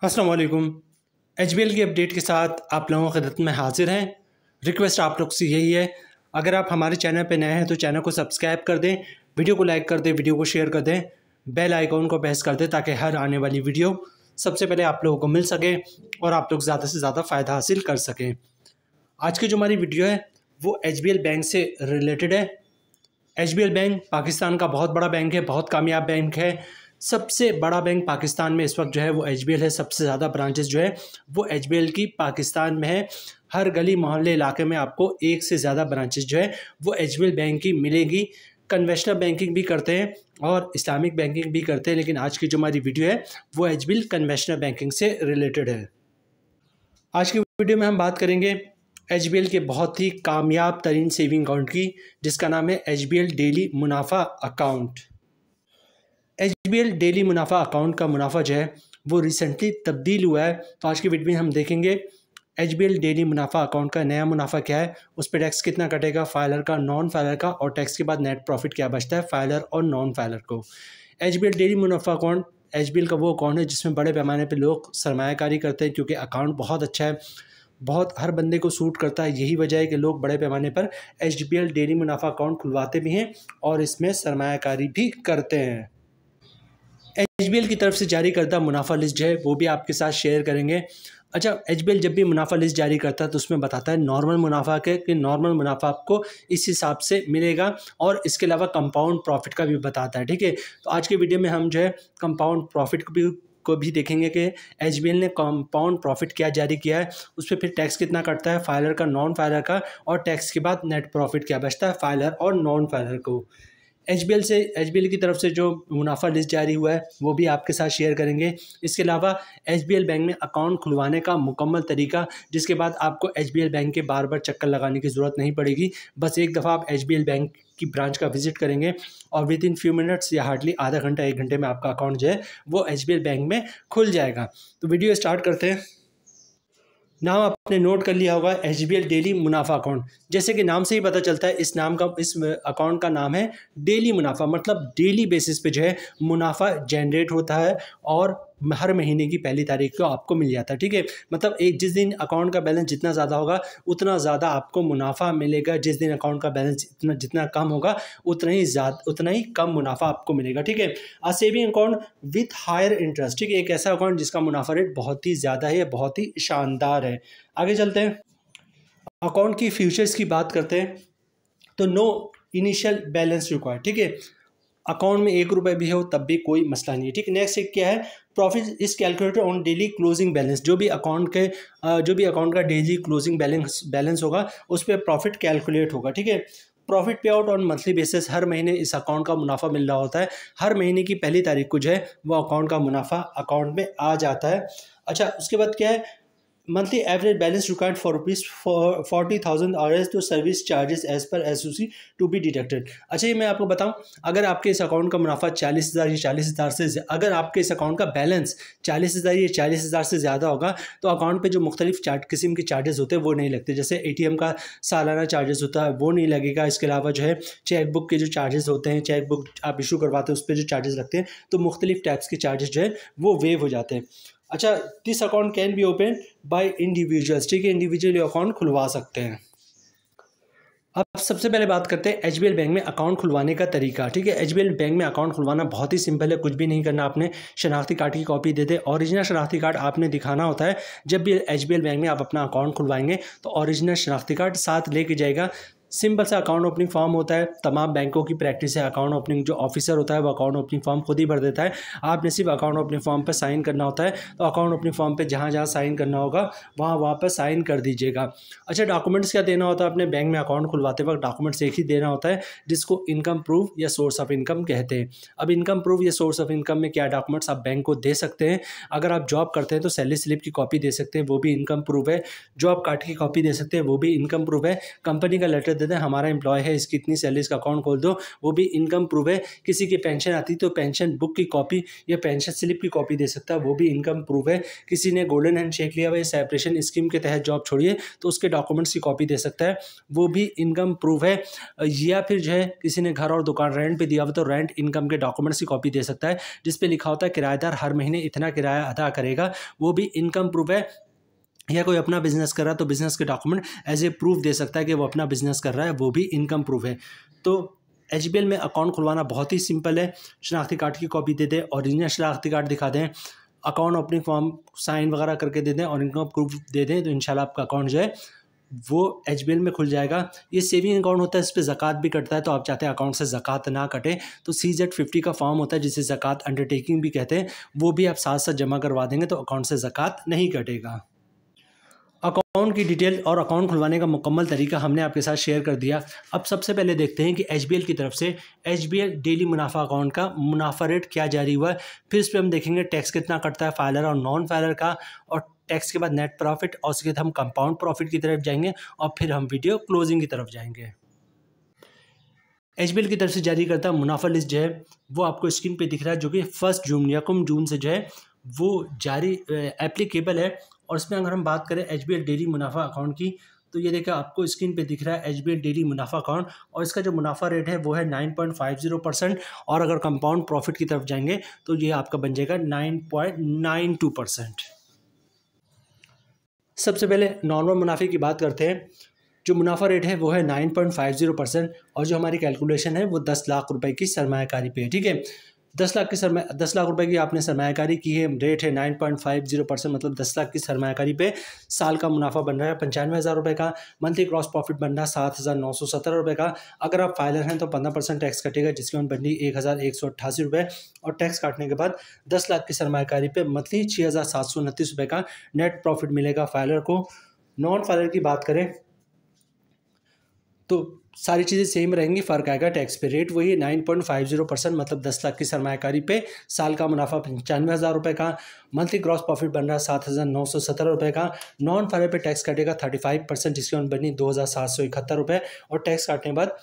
अस्सलाम वालेकुम। एचबीएल की अपडेट के साथ आप लोगों की खिदमत में हाजिर हैं। रिक्वेस्ट आप लोग से यही है, अगर आप हमारे चैनल पर नए हैं तो चैनल को सब्सक्राइब कर दें, वीडियो को लाइक कर दें, वीडियो को शेयर कर दें, बेल आइकॉन को प्रेस कर दें ताकि हर आने वाली वीडियो सबसे पहले आप लोगों को मिल सके और आप लोग ज़्यादा से ज़्यादा फ़ायदा हासिल कर सकें। आज की जो हमारी वीडियो है वो एचबीएल बैंक से रिलेटेड है। एचबीएल बैंक पाकिस्तान का बहुत बड़ा बैंक है, बहुत कामयाब बैंक है। सबसे बड़ा बैंक पाकिस्तान में इस वक्त जो है वो एचबीएल है। सबसे ज़्यादा ब्रांचेस जो है वो एचबीएल की पाकिस्तान में है। हर गली मोहल्ले इलाके में आपको एक से ज़्यादा ब्रांचेस जो है वो एचबीएल बैंक की मिलेगी। कन्वेंशनल बैंकिंग भी करते हैं और इस्लामिक बैंकिंग भी करते हैं, लेकिन आज की जो हमारी वीडियो है वो एचबीएल कन्वेंशनल बैंकिंग से रिलेटेड है। आज की वीडियो में हम बात करेंगे एचबीएल के बहुत ही कामयाब तरीन सेविंग अकाउंट की, जिसका नाम है एचबीएल डेली मुनाफा अकाउंट। एचबीएल डेली मुनाफा अकाउंट का मुनाफा जो है वो रिसेंटली तब्दील हुआ है। तो आज की वीडियो में हम देखेंगे एचबीएल डेली मुनाफा अकाउंट का नया मुनाफा क्या है, उस पर टैक्स कितना कटेगा, फाइलर का, नॉन फाइलर का, और टैक्स के बाद नेट प्रॉफिट क्या बचता है फाइलर और नॉन फाइलर को। एचबीएल डेली मुनाफा अकाउंट एचबीएल का वो अकाउंट है जिसमें बड़े पैमाने पर लोग सरमायाकारी करते हैं, क्योंकि अकाउंट बहुत अच्छा है, बहुत हर बंदे को सूट करता है। यही वजह है कि लोग बड़े पैमाने पर एचबीएल डेली मुनाफा अकाउंट खुलवाते भी हैं और इसमें सरमायाकारी भी करते हैं। एचबीएल की तरफ से जारी करता मुनाफा लिस्ट जो है वो भी आपके साथ शेयर करेंगे। अच्छा, एचबीएल जब भी मुनाफा लिस्ट जारी करता है तो उसमें बताता है नॉर्मल मुनाफा के कि नॉर्मल मुनाफा आपको इस हिसाब से मिलेगा, और इसके अलावा कंपाउंड प्रॉफिट का भी बताता है। ठीक है, तो आज के वीडियो में हम जो है कंपाउंड प्रॉफिट को भी देखेंगे कि एचबीएल ने कंपाउंड प्रॉफिट क्या जारी किया है, उस पर फिर टैक्स कितना कटता है फाइलर का, नॉन फाइलर का, और टैक्स के बाद नेट प्रॉफिट क्या बचता है फाइलर और नॉन फाइलर को। एचबीएल की तरफ से जो मुनाफा लिस्ट जारी हुआ है वो भी आपके साथ शेयर करेंगे। इसके अलावा एचबीएल बैंक में अकाउंट खुलवाने का मुकम्मल तरीका, जिसके बाद आपको एचबीएल बैंक के बार बार चक्कर लगाने की ज़रूरत नहीं पड़ेगी। बस एक दफ़ा आप एचबीएल बैंक की ब्रांच का विजिट करेंगे और विद इन फ्यू मिनट्स या हार्डली आधा घंटा 1 घंटे में आपका अकाउंट जो है वो एचबीएल बैंक में खुल जाएगा। तो वीडियो स्टार्ट करते हैं। नाम आपने नोट कर लिया होगा, एचबीएल डेली मुनाफा अकाउंट। जैसे कि नाम से ही पता चलता है, इस अकाउंट का नाम है डेली मुनाफा, मतलब डेली बेसिस पे जो है मुनाफा जनरेट होता है और हर महीने की पहली तारीख को आपको मिल जाता है। ठीक है, मतलब जिस दिन अकाउंट का बैलेंस जितना ज़्यादा होगा उतना ज़्यादा आपको मुनाफा मिलेगा, जिस दिन अकाउंट का बैलेंस जितना कम होगा उतना ही कम मुनाफा आपको मिलेगा। ठीक है, a saving account with higher interest. ठीक है, एक ऐसा अकाउंट जिसका मुनाफा रेट बहुत ही ज़्यादा है, बहुत ही शानदार है। आगे चलते हैं, अकाउंट की फीचर्स की बात करते हैं। तो नो इनिशियल बैलेंस रिक्वायर्ड। ठीक है, अकाउंट में 1 रुपये भी हो तब भी कोई मसला नहीं है। ठीक है, नेक्स्ट एक क्या है, profit is calculated on daily closing balance. जो भी अकाउंट का डेली क्लोजिंग बैलेंस होगा उस पर प्रॉफिट कैलकुलेट होगा। ठीक है, प्रॉफिट पे आउट ऑन मंथली बेसिस, हर महीने इस अकाउंट का मुनाफा मिल रहा होता है। हर महीने की पहली तारीख को जो है वो अकाउंट का मुनाफा अकाउंट में आ जाता है। अच्छा, उसके बाद क्या है, monthly average balance required for ₹40,000 और two service charges as per SOC to be deducted. अच्छा, ये मैं आपको बताऊं, अगर आपके इस अकाउंट का मुनाफा 40,000 या 40,000 से, अगर आपके इस अकाउंट का बैलेंस 40,000 या 40,000 से ज़्यादा होगा तो अकाउंट पे जो मुख्तलिफ किस्म के चार्जेस होते हैं वो नहीं लगते। जैसे एटीएम का सालाना चार्जेस होता है वो नहीं लगेगा। इसके अलावा जो है चेक बुक के जो चार्जेस होते हैं, चेक बुक आप इशू करवाते हैं उस पर जो चार्जेस लगते हैं, तो मुख्तलिफ टैक्स के चार्जेस जो है वो वेव हो जाते हैं। अच्छा, this account can be open by individuals. ठीक है, इंडिविजुअली अकाउंट खुलवा सकते हैं। अब सबसे पहले बात करते हैं एचबीएल बैंक में अकाउंट खुलवाने का तरीका। ठीक है, एचबीएल बैंक में अकाउंट खुलवाना बहुत ही सिंपल है, कुछ भी नहीं करना। आपने शनाख्ती कार्ड की कॉपी दे दे, ओरिजिनल शनाख्ती कार्ड आपने दिखाना होता है। जब भी एचबीएल बैंक में आप अपना अकाउंट खुलवाएंगे तो ओरिजिनल शनाख्ती कार्ड साथ लेके जाएगा। सिंपल सा अकाउंट ओपनिंग फॉर्म होता है, तमाम बैंकों की प्रैक्टिस है। अकाउंट ओपनिंग जो ऑफिसर होता है वो अकाउंट ओपनिंग फॉर्म खुद ही भर देता है, आपने सिर्फ अकाउंट ओपनिंग फॉर्म पर साइन करना होता है। तो अकाउंट ओपनिंग फॉर्म पे जहाँ जहाँ साइन करना होगा वहाँ पर साइन कर दीजिएगा। अच्छा, डॉक्यूमेंट्स क्या देना होता है अपने बैंक में अकाउंट खुलवाते वक्त? डॉक्यूमेंट्स एक ही देना होता है जिसको इनकम प्रूफ या सोर्स ऑफ इनकम कहते हैं। अब इनकम प्रूफ या सोर्स ऑफ इनकम में क्या डॉक्यूमेंट्स आप बैंक को दे सकते हैं? अगर आप जॉब करते हैं तो सैलरी स्लिप की कॉपी दे सकते हैं, वो भी इनकम प्रूफ है। जॉब कार्ड की कॉपी दे सकते हैं, वो भी इनकम प्रूफ है। कंपनी का लेटर देते हैं हमारा एम्प्लॉय है, इसकी इतनी सैलरी, इसका अकाउंट खोल दो, वो भी इनकम प्रूफ है। किसी की पेंशन आती तो पेंशन बुक की कॉपी या पेंशन स्लिप की कॉपी दे सकता है, वो भी इनकम प्रूफ है। किसी ने गोल्डन हैंडशेक लिया हुआ है, सेपरेशन स्कीम के तहत जॉब छोड़िए तो उसके डॉक्यूमेंट्स की कॉपी दे सकता है, वो भी इनकम प्रूफ है। या फिर जो है किसी ने घर और दुकान रेंट पे दिया हुआ तो रेंट इनकम के डॉक्यूमेंट्स की कॉपी दे सकता है, जिस पे लिखा होता है किराएदार हर महीने इतना किराया अदा करेगा, वो भी इनकम प्रूफ है। या कोई अपना बिजनेस कर रहा है तो बिजनेस के डॉक्यूमेंट एज ए प्रूफ दे सकता है कि वो अपना बिजनेस कर रहा है, वो भी इनकम प्रूफ है। तो एचबीएल में अकाउंट खुलवाना बहुत ही सिंपल है। शनाख्ती कार्ड की कॉपी दे दें, ओरिजिनल शनाख्ती कार्ड दिखा दें, अकाउंट ओपनिंग फॉर्म साइन वगैरह करके दे दें और इनकम प्रूफ दे दें, तो इंशाल्लाह आपका अकाउंट जो है वो एचबीएल में खुल जाएगा। ये सेविंग अकाउंट होता है, इस पर ज़कात भी कटता है, तो आप चाहते हैं अकाउंट से ज़कात ना कटे तो CZ50 का फॉर्म होता है जिसे ज़कात अंडरटेकिंग भी कहते हैं, वो भी आप साथ साथ जमा करवा देंगे तो अकाउंट से ज़कात नहीं कटेगा। अकाउंट की डिटेल और अकाउंट खुलवाने का मुकम्मल तरीका हमने आपके साथ शेयर कर दिया। अब सबसे पहले देखते हैं कि एचबीएल की तरफ से एचबीएल डेली मुनाफा अकाउंट का मुनाफा रेट क्या जारी हुआ है। फिर इस पर हम देखेंगे टैक्स कितना कटता है फाइलर और नॉन फाइलर का, और टैक्स के बाद नेट प्रॉफिट, और उसके बाद हम कंपाउंड प्रॉफिट की तरफ जाएंगे और फिर हम वीडियो क्लोजिंग की तरफ जाएंगे। एचबीएल की तरफ से जारी करता मुनाफा लिस्ट जो है वो आपको स्क्रीन पे दिख रहा है, जो कि 1 जून यकम जून से जो है वो जारी एप्लीकेबल है। और इसमें अगर हम बात करें एचबीएल डेली मुनाफा अकाउंट की, तो ये देखिए आपको स्क्रीन पे दिख रहा है एचबीएल डेली मुनाफा अकाउंट, और इसका जो मुनाफा रेट है वो है 9.50%। और अगर कंपाउंड प्रॉफिट की तरफ जाएंगे तो ये आपका बन जाएगा 9.92%। सबसे पहले नॉर्मल मुनाफे की बात करते हैं। जो मुनाफा रेट है वो है 9.50%, और जो हमारी कैलकुलेशन है वो 10 लाख रुपए की सरमायाकारी पे है। ठीक है, 10 लाख रुपए की आपने सरमायाकारी की है, रेट है 9.50%, मतलब 10 लाख की सरमायाकारी पे साल का मुनाफा बन रहा है 95,000 रुपये का। मंथली क्रॉस प्रॉफिट बन रहा है 7,917 रुपये का। अगर आप फाइलर हैं तो 15% टैक्स कटेगा, जिसकी अमाउंट बन रही 1,188 रुपये, और टैक्स काटने के बाद 10 लाख की सरमायाकारी पे मंथली 6,729 रुपये का नेट प्रॉफिट मिलेगा फाइलर को। नॉन फाइलर की बात करें तो सारी चीज़ें सेम रहेंगी, फ़र्क आएगा टैक्स पे। रेट वही 9.50%, मतलब 10 लाख की सरमायाकारी पे साल का मुनाफा 95,000 रुपये का। मंथली ग्रॉस प्रॉफिट बन रहा है 7,917 रुपये का। नॉन फाइलर पे टैक्स कटेगा 35%, जिसकी अमाउंट बनी 2,771 रुपये, और टैक्स काटने के बाद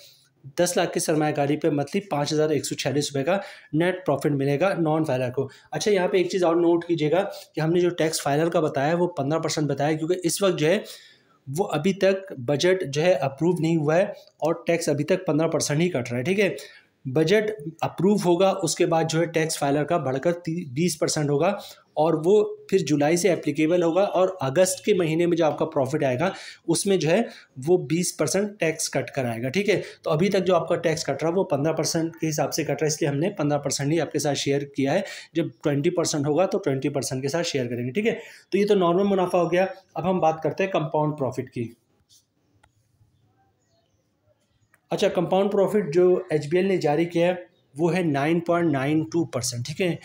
10 लाख की सरमायाकारी पे मंथली 5,146 रुपये का नेट प्रॉफिट मिलेगा नॉन फाइलर को। अच्छा, यहाँ पे एक चीज़ और नोट कीजिएगा कि हमने जो टैक्स फाइलर का बताया वो 15% बताया, क्योंकि इस वक्त जो है वो अभी तक बजट जो है अप्रूव नहीं हुआ है और टैक्स अभी तक 15% ही कट रहा है। ठीक है, बजट अप्रूव होगा उसके बाद जो है टैक्स फाइलर का बढ़कर 20% होगा, और वो फिर जुलाई से एप्लीकेबल होगा, और अगस्त के महीने में जो आपका प्रॉफिट आएगा उसमें जो है वो 20% टैक्स कट कर आएगा। ठीक है, तो अभी तक जो आपका टैक्स कट रहा है वो 15% के हिसाब से कट रहा है, इसलिए हमने 15% ही आपके साथ शेयर किया है। जब 20% होगा तो 20% के साथ शेयर करेंगे। ठीक है, तो ये तो नॉर्मल मुनाफा हो गया। अब हम बात करते हैं कंपाउंड प्रॉफिट की। अच्छा, कंपाउंड प्रॉफिट जो एचबीएल ने जारी किया है वो है 9.92%। ठीक है,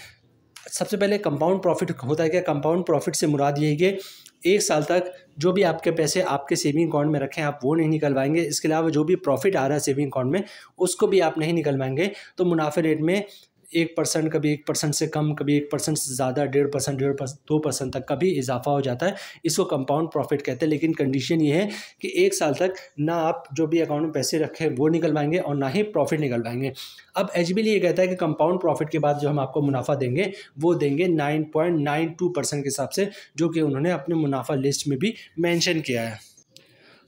सबसे पहले कंपाउंड प्रॉफिट होता है क्या? कंपाउंड प्रॉफिट से मुराद यही है कि 1 साल तक जो भी आपके पैसे आपके सेविंग अकाउंट में रखें आप वो नहीं निकलवाएंगे, इसके अलावा जो भी प्रॉफिट आ रहा है सेविंग अकाउंट में उसको भी आप नहीं निकलवाएंगे। तो मुनाफे रेट में 1%, कभी 1% से कम, कभी 1% से ज़्यादा, 1.5%, 2% तक का भी इजाफा हो जाता है। इसको कंपाउंड प्रॉफिट कहते हैं, लेकिन कंडीशन ये है कि 1 साल तक ना आप जो भी अकाउंट में पैसे रखें वो निकलवाएंगे और ना ही प्रॉफिट निकलवाएंगे। अब एचबीएल ये कहता है कि कंपाउंड प्रॉफिट के बाद जो हम आपको मुनाफा देंगे वो देंगे 9.92% के हिसाब से, जो कि उन्होंने अपने मुनाफा लिस्ट में भी मेंशन किया है।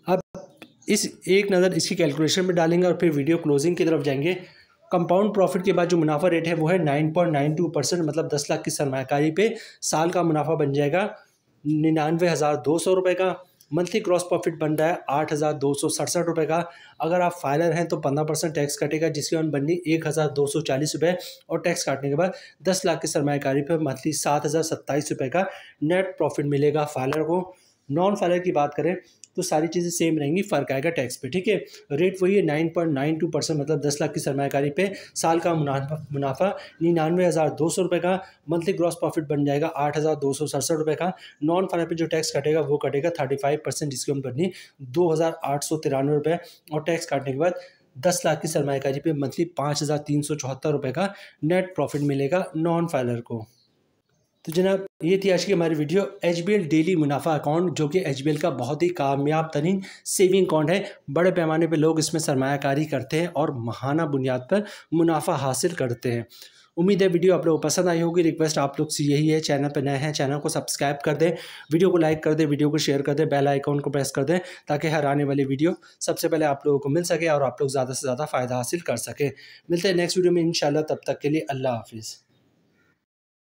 अब इस एक नज़र इसकी कैलकुलेशन में डालेंगे और फिर वीडियो क्लोजिंग की तरफ जाएंगे। कंपाउंड प्रॉफिट के बाद जो मुनाफा रेट है वो है 9.92%, मतलब 10 लाख की सरमायाकारी पे साल का मुनाफा बन जाएगा 99,200 रुपये का। मंथली क्रॉस प्रॉफिट बन रहा है 8,267 रुपये का। अगर आप फाइलर हैं तो 15% टैक्स कटेगा, जिसकी अमाउंट बननी 1,240 रुपये, और टैक्स काटने के बाद 10 लाख की सरमायाकारी पर मंथली 7,027 रुपये का नेट प्रॉफिट मिलेगा फाइलर को। नॉन फाइलर की बात करें तो सारी चीज़ें सेम रहेंगी, फ़र्क आएगा टैक्स पे। ठीक है, रेट वही है 9.92%, मतलब 10 लाख की सरमायाकारी पे साल का मुनाफा 99,200 रुपये का। मंथली ग्रॉस प्रॉफिट बन जाएगा 8,267 रुपये का। नॉन फाइलर पे जो टैक्स कटेगा वो कटेगा 35%, जिसकी अमाउंट बननी 2,893 रुपये, और टैक्स काटने के बाद 10 लाख की सरमायाकारी पे मंथली 5,374 रुपये का नेट प्रॉफिट मिलेगा नॉन फाइलर को। तो जनाब ये थी आज की हमारी वीडियो HBL डेली मुनाफा अकाउंट, जो कि HBL का बहुत ही कामयाब तरीन सेविंग अकाउंट है। बड़े पैमाने पे लोग इसमें सरमायाकारी करते हैं और माहाना बुनियाद पर मुनाफा हासिल करते हैं। उम्मीद है वीडियो आप लोगों को पसंद आई होगी। रिक्वेस्ट आप लोग से यही है, चैनल पर नए हैं चैनल को सब्सक्राइब कर दें, वीडियो को लाइक कर दें, वीडियो को शेयर कर दें, बेल आइकॉन को प्रेस कर दें ताकि हर आने वाली वीडियो सबसे पहले आप लोगों को मिल सके और आप लोग ज़्यादा से ज़्यादा फ़ायदा हासिल कर सकें। मिलते हैं नेक्स्ट वीडियो में इंशाल्लाह, तब तक के लिए अल्लाह हाफिज़।